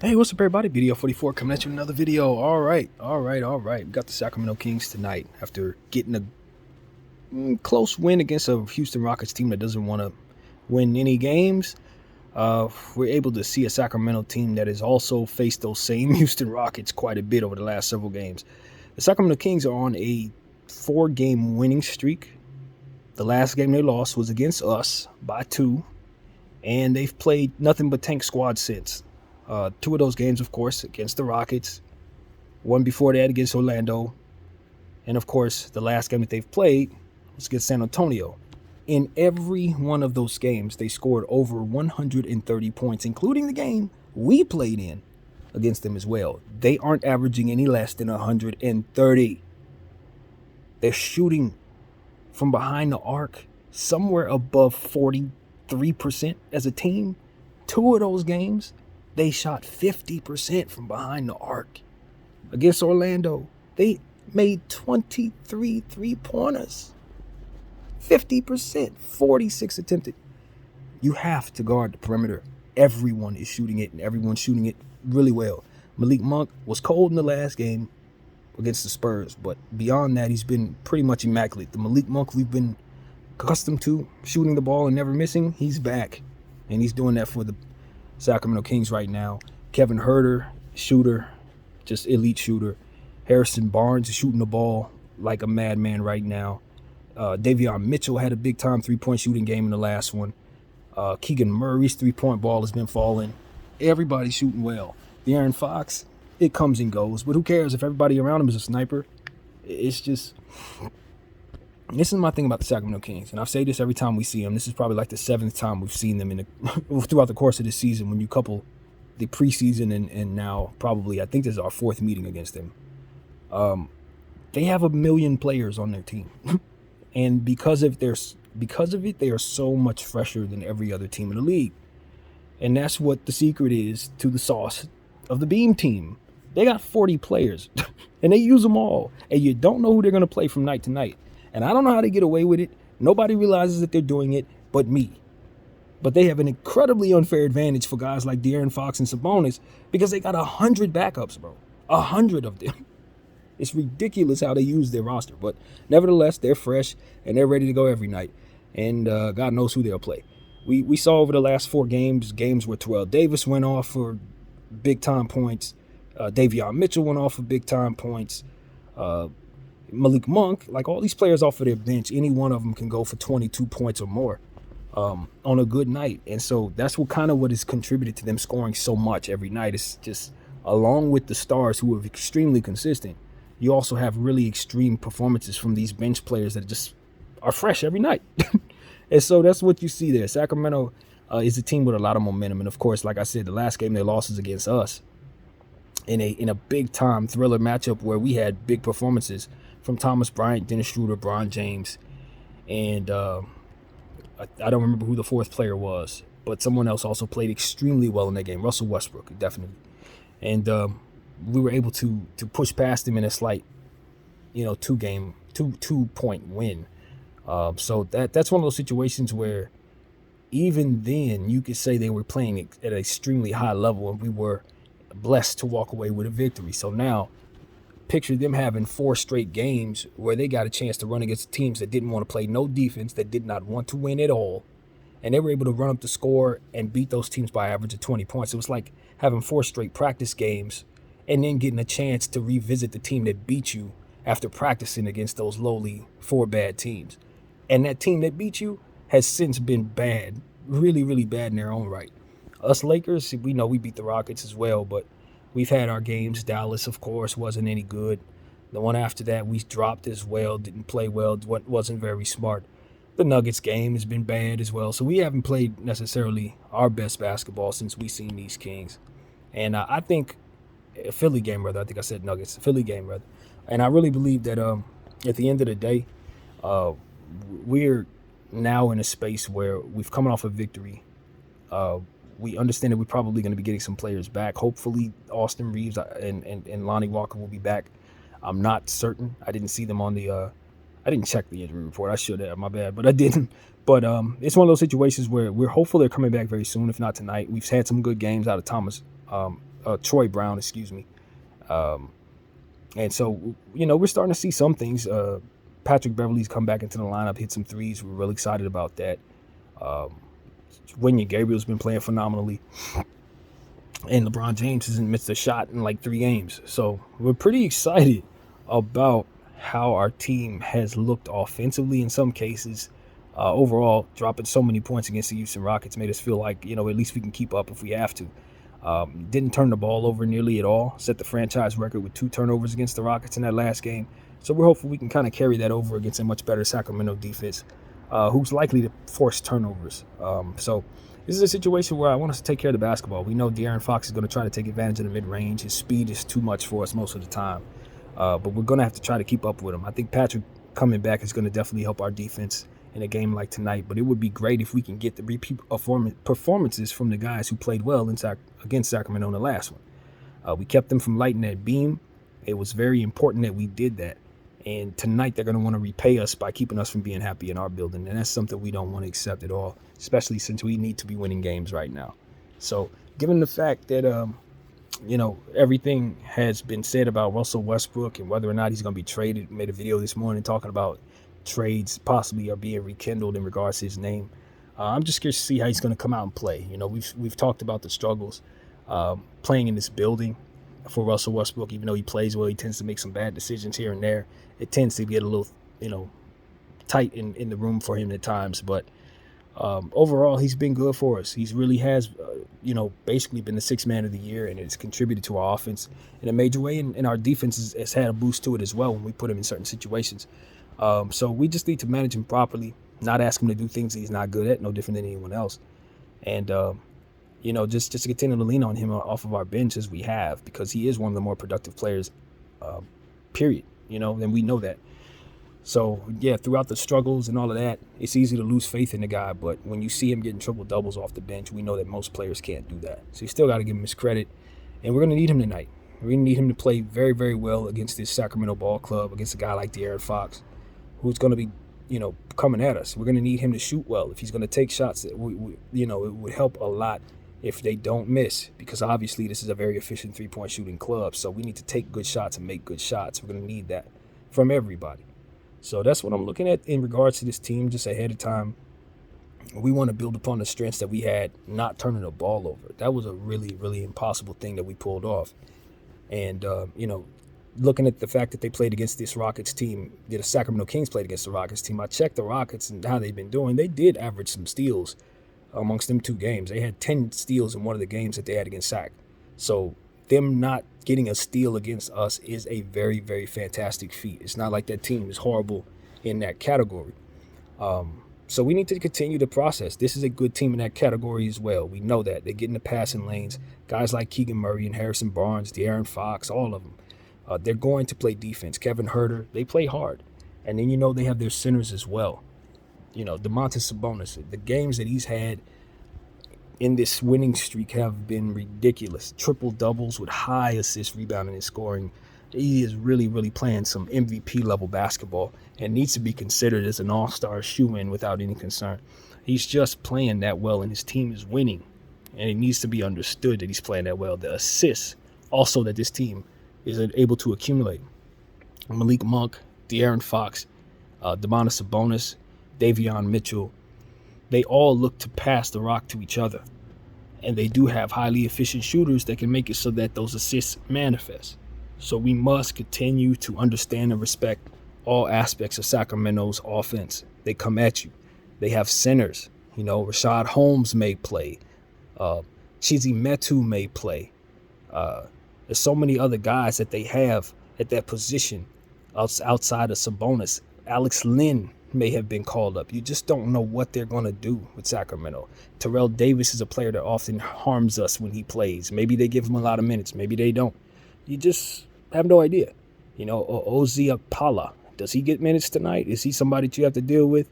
Hey, what's up, everybody? BDO 44 coming at you with another video. All right. We got the Sacramento Kings tonight after getting a close win against a Houston Rockets team that doesn't want to win any games. We're able to see a Sacramento team that has also faced those same Houston Rockets quite a bit over the last several games. The Sacramento Kings are on a 4-game winning streak. The last game they lost was against us by 2, and they've played nothing but tank squad since. 2 of those games, of course, against the Rockets. One before that against Orlando. And, of course, the last game that they've played was against San Antonio. In every one of those games, they scored over 130 points, including the game we played in against them as well. They aren't averaging any less than 130. They're shooting from behind the arc somewhere above 43% as a team. 2 of those games, they shot 50% from behind the arc. Against Orlando, they made 23 three-pointers. 50%, 46 attempted. You have to guard the perimeter. Everyone is shooting it, and everyone's shooting it really well. Malik Monk was cold in the last game against the Spurs, but beyond that, he's been pretty much immaculate. The Malik Monk we've been accustomed to, shooting the ball and never missing, he's back, and he's doing that for the Sacramento Kings right now. Kevin Huerter, shooter, just elite shooter. Harrison Barnes is shooting the ball like a madman right now. Davion Mitchell had a big-time three-point shooting game in the last one. Keegan Murray's three-point ball has been falling. Everybody's shooting well. De'Aaron Fox, it comes and goes, but who cares if everybody around him is a sniper? It's just... This is my thing about the Sacramento Kings, and I say this every time we see them. This is probably like the 7th time we've seen them throughout the course of this season. When you couple the preseason and now probably, I think this is our 4th meeting against them. They have 1 million players on their team, and because of it, they are so much fresher than every other team in the league. And that's what the secret is to the sauce of the Beam team. They got 40 players, and they use them all, and you don't know who they're going to play from night to night. And I don't know how they get away with it. Nobody realizes that they're doing it but me. But they have an incredibly unfair advantage for guys like De'Aaron Fox and Sabonis because they got 100 backups, bro. 100 of them. It's ridiculous how they use their roster. But nevertheless, they're fresh and they're ready to go every night. And God knows who they'll play. We saw over the last 4 games where Terrell Davis went off for big-time points. Davion Mitchell went off for big-time points. Malik Monk, like all these players off of their bench, any one of them can go for 22 points or more on a good night. And so that's what has contributed to them scoring so much every night. It's just, along with the stars who are extremely consistent, you also have really extreme performances from these bench players that just are fresh every night. And so that's what you see there. Sacramento is a team with a lot of momentum. And of course, like I said, the last game they lost is against us in a big-time thriller matchup where we had big performances from Thomas Bryant, Dennis Schroeder, Bron James, and I don't remember who the 4th player was, but someone else also played extremely well in that game. Russell Westbrook, definitely. And we were able to push past them in a slight, 2-point win. So that's one of those situations where even then you could say they were playing at an extremely high level, and we were blessed to walk away with a victory. So now, picture them having 4 straight games where they got a chance to run against teams that didn't want to play no defense, that did not want to win at all, and they were able to run up the score and beat those teams by an average of 20 points. It was like having 4 straight practice games and then getting a chance to revisit the team that beat you after practicing against those lowly 4 bad teams. And that team that beat you has since been bad, really, really bad in their own right. Us Lakers, we know we beat the Rockets as well, but we've had our games. Dallas, of course, wasn't any good. The one after that, we dropped as well, didn't play well, wasn't very smart. The Nuggets game has been bad as well. So we haven't played necessarily our best basketball since we've seen these Kings. And I think Philly game, rather. I think I said Nuggets. Philly game, rather. And I really believe that at the end of the day, we're now in a space where we've come off a victory. We understand that we're probably going to be getting some players back. Hopefully, Austin Reeves and Lonnie Walker will be back. I'm not certain. I didn't see them on the I didn't check the injury report. I should have. My bad, but I didn't. But it's one of those situations where we're hopeful they're coming back very soon, if not tonight. We've had some good games out of Thomas Troy Brown, excuse me. Um, and so, we're starting to see some things. Patrick Beverly's come back into the lineup, hit some threes. We're really excited about that. Um, Wenyen Gabriel's been playing phenomenally. And LeBron James hasn't missed a shot in like 3 games. So we're pretty excited about how our team has looked offensively in some cases. Overall, dropping so many points against the Houston Rockets made us feel like, at least we can keep up if we have to. Didn't turn the ball over nearly at all. Set the franchise record with 2 turnovers against the Rockets in that last game. So we're hopeful we can kind of carry that over against a much better Sacramento defense, who's likely to force turnovers. So this is a situation where I want us to take care of the basketball. We know De'Aaron Fox is going to try to take advantage of the mid-range. His speed is too much for us most of the time. But we're going to have to try to keep up with him. I think Patrick coming back is going to definitely help our defense in a game like tonight. But it would be great if we can get the repeat performances from the guys who played well against Sacramento in the last one. We kept them from lighting that beam. It was very important that we did that. And tonight they're going to want to repay us by keeping us from being happy in our building. And that's something we don't want to accept at all, especially since we need to be winning games right now. So given the fact that, everything has been said about Russell Westbrook and whether or not he's going to be traded, made a video this morning talking about trades possibly are being rekindled in regards to his name. I'm just curious to see how he's going to come out and play. We've talked about the struggles playing in this building for Russell Westbrook. Even though he plays well, he tends to make some bad decisions here and there. It tends to get a little, tight in the room for him at times. But overall, he's been good for us. He really has, basically been the 6th man of the year, and it's contributed to our offense in a major way. And our defense has had a boost to it as well when we put him in certain situations. So we just need to manage him properly, not ask him to do things that he's not good at, no different than anyone else. And, just to continue to lean on him off of our bench as we have, because he is one of the more productive players, period. And we know that. So, yeah, throughout the struggles and all of that, it's easy to lose faith in the guy. But when you see him getting triple doubles off the bench, we know that most players can't do that. So you still got to give him his credit. And we're going to need him tonight. We're going to need him to play very, very well against this Sacramento ball club, against a guy like De'Aaron Fox, who's going to be, coming at us. We're going to need him to shoot well. If he's going to take shots, it would help a lot if they don't miss, because obviously this is a very efficient 3-point shooting club. So we need to take good shots and make good shots. We're going to need that from everybody. So that's what I'm looking at in regards to this team just ahead of time. We want to build upon the strengths that we had, not turning the ball over. That was a really, really impossible thing that we pulled off. And, looking at the fact that they played against this Rockets team, the Sacramento Kings played against the Rockets team, I checked the Rockets and how they've been doing. They did average some steals amongst them 2 games. They had 10 steals in one of the games that they had against Sac. So them not getting a steal against us is a very, very fantastic feat. It's not like that team is horrible in that category. So we need to continue the process. This is a good team in that category as well. We know that. They get in the passing lanes. Guys like Keegan Murray and Harrison Barnes, De'Aaron Fox, all of them. They're going to play defense. Kevin Huerter, they play hard. And then, they have their centers as well. Domantas Sabonis, the games that he's had in this winning streak have been ridiculous. Triple doubles with high assist, rebounding, and scoring. He is really, really playing some MVP level basketball and needs to be considered as an all-star shoe-in without any concern. He's just playing that well, and his team is winning. And it needs to be understood that he's playing that well. The assists also that this team is able to accumulate. Malik Monk, De'Aaron Fox, Domantas Sabonis, Davion Mitchell, they all look to pass the rock to each other. And they do have highly efficient shooters that can make it so that those assists manifest. So we must continue to understand and respect all aspects of Sacramento's offense. They come at you. They have centers. Rashad Holmes may play. Chizi Metu may play. There's so many other guys that they have at that position outside of Sabonis. Alex Lynn may have been called up. You just don't know what they're going to do with Sacramento. Terrell Davis is a player that often harms us when he plays. Maybe they give him a lot of minutes. Maybe they don't. You just have no idea. Ozzy Apala, does he get minutes tonight? Is he somebody that you have to deal with?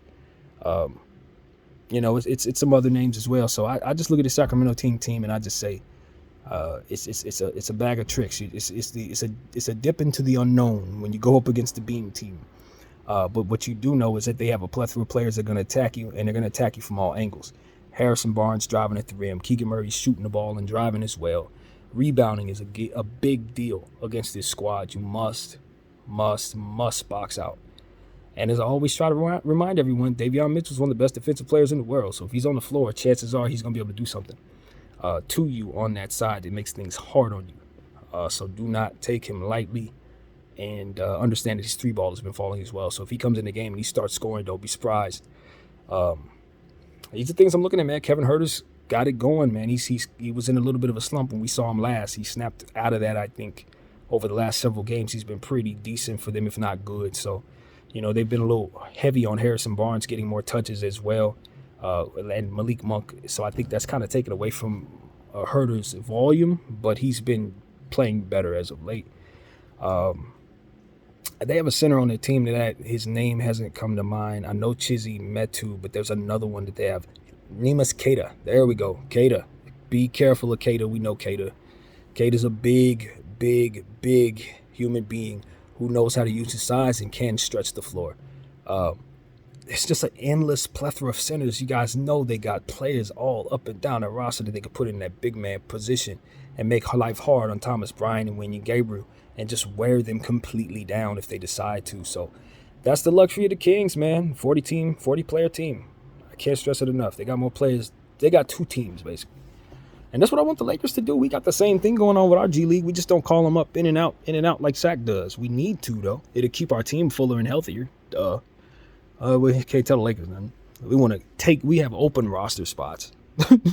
It's some other names as well. So I just look at the Sacramento team and I just say, it's a bag of tricks. It's a dip into the unknown when you go up against the Beam team. But what you do know is that they have a plethora of players that are going to attack you, and they're going to attack you from all angles. Harrison Barnes driving at the rim. Keegan Murray shooting the ball and driving as well. Rebounding is a big deal against this squad. You must box out. And as I always try to remind everyone, Davion Mitchell is one of the best defensive players in the world. So if he's on the floor, chances are he's going to be able to do something to you on that side that makes things hard on you. So do not take him lightly, and understand that his three ball has been falling as well. So if he comes in the game and he starts scoring, don't be surprised. These are things I'm looking at, man. Kevin Huerter's got it going, man. He was in a little bit of a slump when we saw him last. He snapped out of that, I think. Over the last several games, he's been pretty decent for them, if not good. So, they've been a little heavy on Harrison Barnes getting more touches as well, and Malik Monk. So I think that's kind of taken away from Huerter's volume, but he's been playing better as of late. They have a center on their team that his name hasn't come to mind. I know Chizi Metu, but there's another one that they have. Neemias Queta. There we go. Queta. Be careful of Queta. We know Queta. Queta's a big human being who knows how to use his size and can stretch the floor. It's just an endless plethora of centers. You guys know they got players all up and down the roster that they could put in that big man position and make life hard on Thomas Bryant and Wenyen Gabriel and just wear them completely down if they decide to. So that's the luxury of the Kings, man. 40-player team. I can't stress it enough. They got more players. They got two teams, basically. And that's what I want the Lakers to do. We got the same thing going on with our G League. We just don't call them up in and out like Sac does. We need to, though. It'll keep our team fuller and healthier. We can't tell the Lakers nothing. We have open roster spots.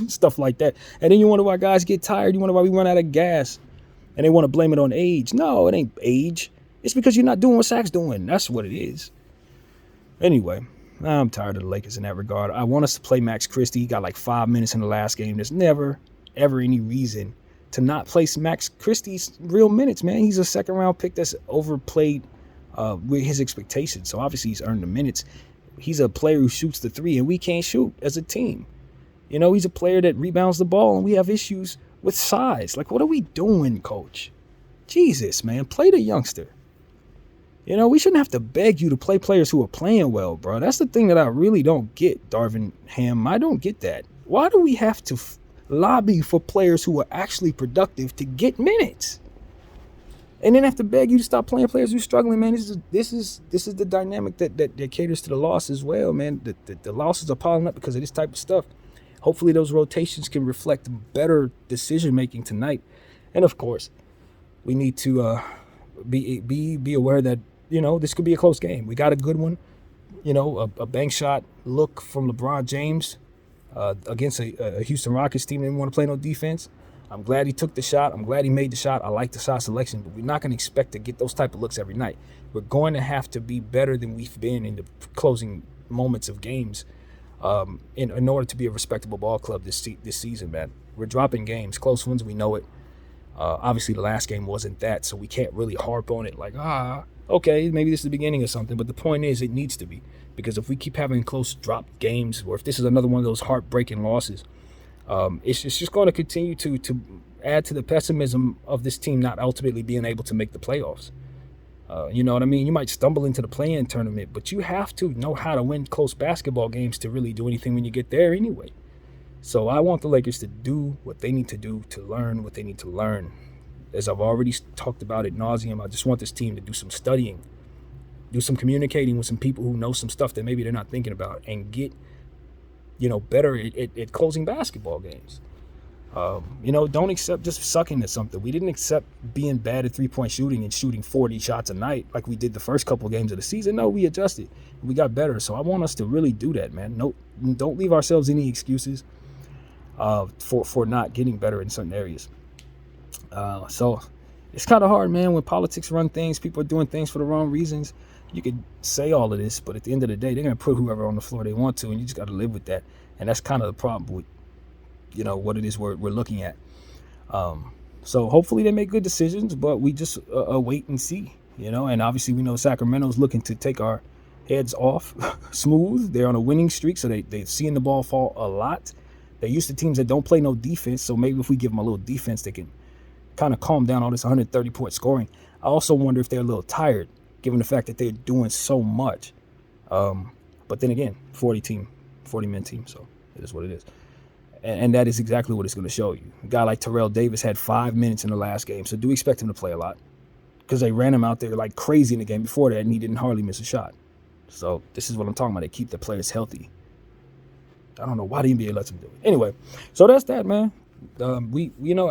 Stuff like that. And then you wonder why guys get tired. You wonder why we run out of gas. And they want to blame it on age. No, it ain't age. It's because you're not doing what Sac's doing. That's what it is. Anyway, I'm tired of the Lakers in that regard. I want us to play Max Christie. He got like 5 minutes in the last game. There's never, ever any reason to not play Max Christie's real minutes, man. He's a second-round pick that's overplayed with his expectations. So obviously he's earned the minutes. He's a player who shoots the three, and we can't shoot as a team. He's a player that rebounds the ball, and we have issues with size. Like, what are we doing, coach? Jesus, man, play the youngster. We shouldn't have to beg you to play players who are playing well, bro. That's the thing that I really don't get, Darvin Ham. I don't get that. Why do we have to lobby for players who are actually productive to get minutes? And then have to beg you to stop playing players who are struggling, man. This is the dynamic that caters to the loss as well, man. The losses are piling up because of this type of stuff. Hopefully those rotations can reflect better decision-making tonight. And, of course, we need to be aware that, this could be a close game. We got a good one, a bank shot look from LeBron James against a Houston Rockets team that didn't want to play no defense. I'm glad he took the shot. I'm glad he made the shot. I like the shot selection, but we're not going to expect to get those type of looks every night. We're going to have to be better than we've been in the closing moments of games in order to be a respectable ball club this season, man. We're dropping games, close ones, we know it. Obviously, the last game wasn't that, so we can't really harp on it like, okay, maybe this is the beginning of something. But the point is, it needs to be. Because if we keep having close dropped games, or if this is another one of those heartbreaking losses, it's just going to continue to add to the pessimism of this team not ultimately being able to make the playoffs. You know what I mean? You might stumble into the play-in tournament, but you have to know how to win close basketball games to really do anything when you get there anyway. So I want the Lakers to do what they need to do to learn what they need to learn. As I've already talked about ad nauseum, I just want this team to do some studying, do some communicating with some people who know some stuff that maybe they're not thinking about, and get, better at closing basketball games. Don't accept just sucking at something. We didn't accept being bad at three-point shooting and shooting 40 shots a night like we did the first couple of games of the season. No, we adjusted. We got better. So I want us to really do that, man. No, don't leave ourselves any excuses for not getting better in certain areas. So it's kind of hard, man, when politics run things. People are doing things for the wrong reasons. You could say all of this, but at the end of the day, they're going to put whoever on the floor they want to, and you just got to live with that. And that's kind of the problem with what it is we're looking at. So hopefully they make good decisions, but we just wait and see, and obviously we know Sacramento's looking to take our heads off smooth. They're on a winning streak, so they're seeing the ball fall a lot. They're used to teams that don't play no defense, so maybe if we give them a little defense, they can kind of calm down all this 130-point scoring. I also wonder if they're a little tired, given the fact that they're doing so much. But then again, 40-man team, so it is what it is. And that is exactly what it's going to show you. A guy like Terrell Davis had 5 minutes in the last game, so do expect him to play a lot because they ran him out there like crazy in the game before that, and he didn't hardly miss a shot. So this is what I'm talking about. They keep the players healthy. I don't know why the NBA lets them do it. Anyway, so that's that, man. I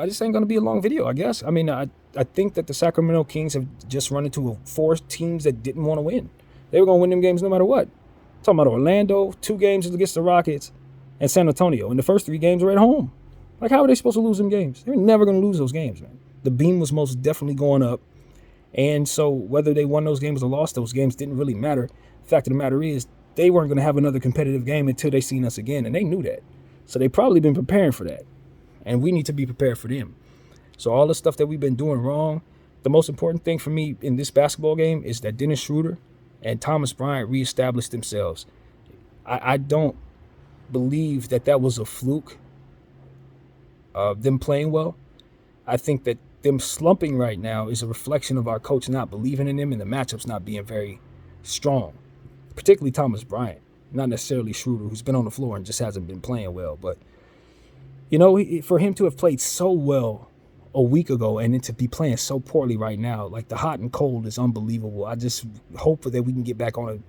just ain't going to be a long video, I guess. I mean, I think that the Sacramento Kings have just run into 4 teams that didn't want to win. They were going to win them games no matter what. I'm talking about Orlando, 2 games against the Rockets, and San Antonio. And the first 3 games were at home. Like, how are they supposed to lose them games? They're never going to lose those games, man. The beam was most definitely going up. And so whether they won those games or lost those games didn't really matter. The fact of the matter is they weren't going to have another competitive game until they seen us again, and they knew that. So they probably been preparing for that, and we need to be prepared for them. So all the stuff that we've been doing wrong, the most important thing for me in this basketball game is that Dennis Schroeder and Thomas Bryant reestablished themselves. I don't believe that was a fluke of them playing well. I think that them slumping right now is a reflection of our coach not believing in them and the matchups not being very strong, particularly Thomas Bryant, not necessarily Schroeder, who's been on the floor and just hasn't been playing well. But, for him to have played so well a week ago and then to be playing so poorly right now, like the hot and cold is unbelievable. I just hope that we can get back on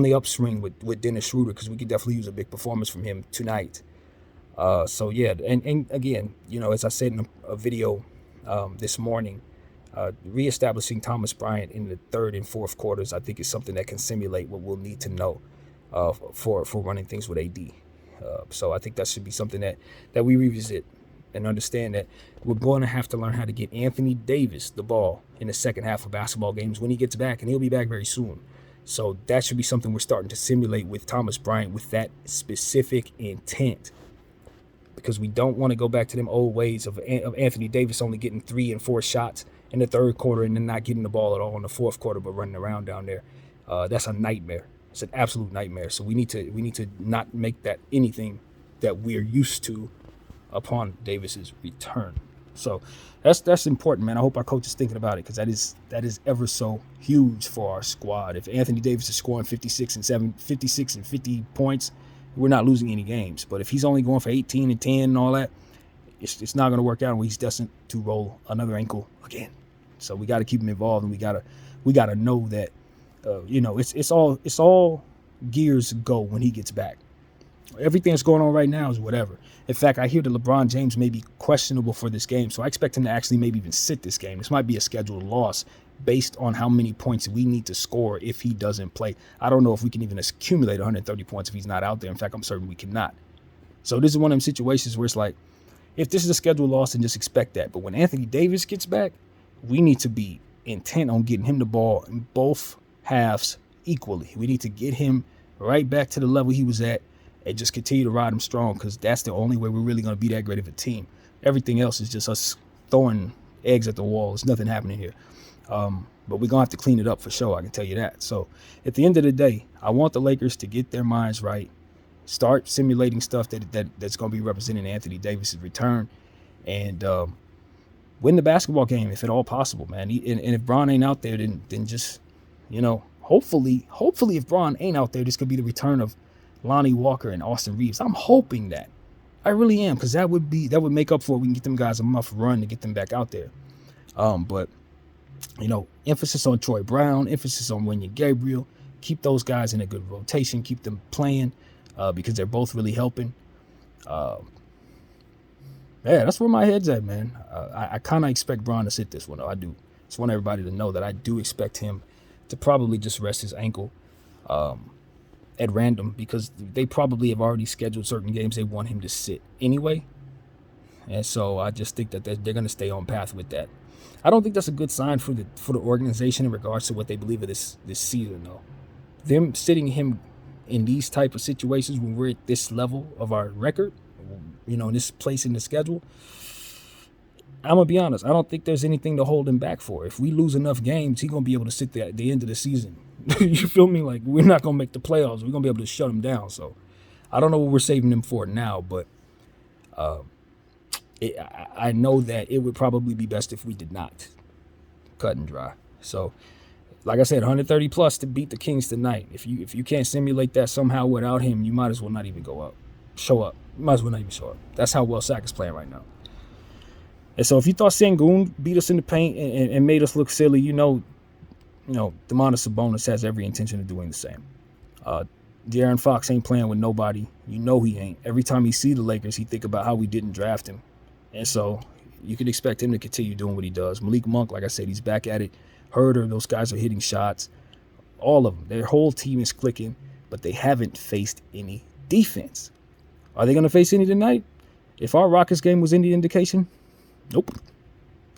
the upswing with Dennis Schroeder, because we could definitely use a big performance from him tonight. So, yeah, and again, as I said in a video this morning, reestablishing Thomas Bryant in the third and fourth quarters, I think is something that can simulate what we'll need to know for running things with AD. So I think that should be something that we revisit and understand that we're going to have to learn how to get Anthony Davis the ball in the second half of basketball games when he gets back, and he'll be back very soon. So that should be something we're starting to simulate with Thomas Bryant with that specific intent, because we don't want to go back to them old ways of Anthony Davis only getting 3 and 4 shots in the third quarter and then not getting the ball at all in the fourth quarter, but running around down there. That's a nightmare. It's an absolute nightmare. So we need to not make that anything that we're used to upon Davis's return. So that's important, man. I hope our coach is thinking about it, because that is ever so huge for our squad. If Anthony Davis is scoring 56 and 50 points, we're not losing any games. But if he's only going for 18 and 10 and all that, it's not going to work out, and he's destined to roll another ankle again. So we got to keep him involved, and we got to know that it's all gears go when he gets back. Everything that's going on right now is whatever. In fact, I hear that LeBron James may be questionable for this game, so I expect him to actually maybe even sit this game. This might be a scheduled loss based on how many points we need to score if he doesn't play. I don't know if we can even accumulate 130 points if he's not out there. In fact, I'm certain we cannot. So this is one of them situations where it's like, if this is a scheduled loss, then just expect that. But when Anthony Davis gets back, we need to be intent on getting him the ball in both halves equally. We need to get him right back to the level he was at and just continue to ride him strong, because that's the only way we're really going to be that great of a team. Everything else is just us throwing eggs at the wall. There's nothing happening here. But we're going to have to clean it up for sure, I can tell you that. So at the end of the day, I want the Lakers to get their minds right, start simulating stuff that's going to be representing Anthony Davis's return, and win the basketball game if at all possible, man. And if Bron ain't out there, then just, hopefully if Bron ain't out there, this could be the return of Lonnie Walker and Austin Reeves. I'm hoping that. I really am, because that would make up for it. We can get them guys enough run to get them back out there. But emphasis on Troy Brown, emphasis on Wenyen Gabriel. Keep those guys in a good rotation. Keep them playing because they're both really helping. Yeah, that's where my head's at, man. I kind of expect Bron to sit this one, though. I do. Just want everybody to know that I do expect him to probably just rest his ankle at random, because they probably have already scheduled certain games they want him to sit anyway. And so I just think that they're going to stay on path with that. I don't think that's a good sign for the organization in regards to what they believe of this season, though. Them sitting him in these type of situations when we're at this level of our record, in this place in the schedule, I'm going to be honest, I don't think there's anything to hold him back for. If we lose enough games, he's going to be able to sit there at the end of the season. You feel me? Like, we're not going to make the playoffs. We're going to be able to shut him down. So I don't know what we're saving him for now, but I know that it would probably be best if we did not. Cut and dry. So, like I said, 130 plus to beat the Kings tonight. If you can't simulate that somehow without him, you might as well not even show up. Might as well not even show up. That's how well Sac is playing right now. And so if you thought Sengun beat us in the paint and made us look silly, you know, Domantas Sabonis has every intention of doing the same. De'Aaron Fox ain't playing with nobody. You know he ain't. Every time he see the Lakers, he think about how we didn't draft him. And so you can expect him to continue doing what he does. Malik Monk, like I said, he's back at it. Herder, those guys are hitting shots. All of them. Their whole team is clicking, but they haven't faced any defense. Are they going to face any tonight? If our Rockets game was any indication, nope.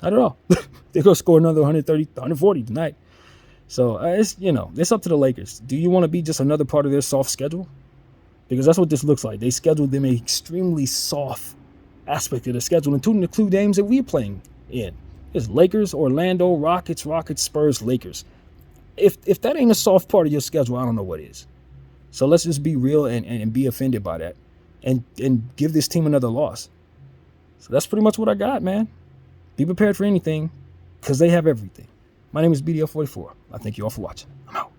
Not at all. They're going to score another 130, 140 tonight. So it's up to the Lakers. Do you want to be just another part of their soft schedule? Because that's what this looks like. They scheduled them an extremely soft aspect of the schedule, including the two games that we're playing in. It's Lakers, Orlando, Rockets, Spurs, Lakers. If that ain't a soft part of your schedule, I don't know what is. So let's just be real and be offended by that and give this team another loss. So that's pretty much what I got, man. Be prepared for anything because they have everything. My name is BDL44. I thank you all for watching. I'm out.